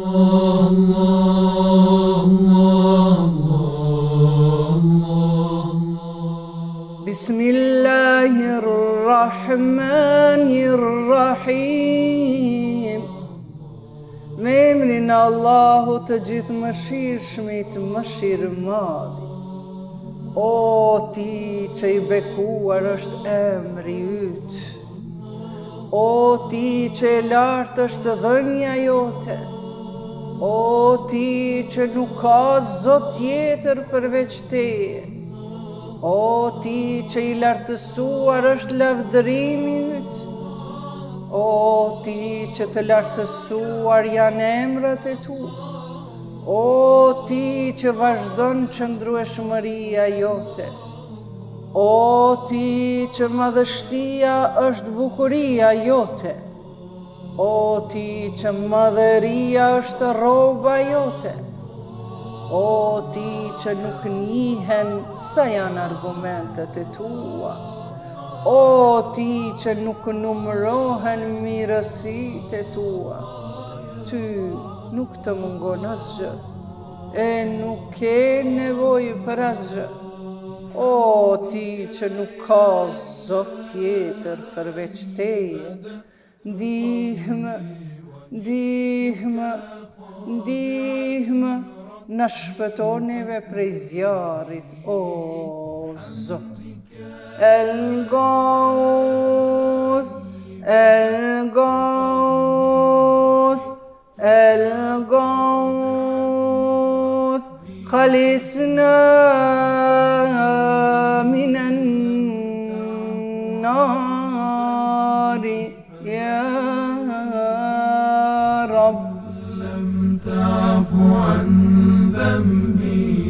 Bismillahirrahmanirrahim. Me emrin e Allahut të gjithë mëshirshmit, mëshirëmadhi. O ti që i bekuar është emri yt, o ti që e lartë është dhënia jote, o ti që nuk ka zot tjetër përveç teje, o ti që i lartësuar është lavdërimi yt, o ti që të lartësuar janë emrat e tu, o ti që vazhdon qëndrueshmëria jote, o ti që madhështia është bukuria jote, o ti që madhëria është rroba jote, o ti që nuk njihen sa janë argumentet e tua, o ti që nuk numërohen mirësitë e tua, ty nuk të mungon asgjë, e nuk ke nevojë për asgjë, o ti që nuk ka zot tjetër përveç teje, ndihmë, ndihmë, ndihmë, na shpëtonive prej zjarrit, o Zot. El Gauth, El Gauth, El Gauth, خلصنا من النار يا رب. لم تعف عن ذنبي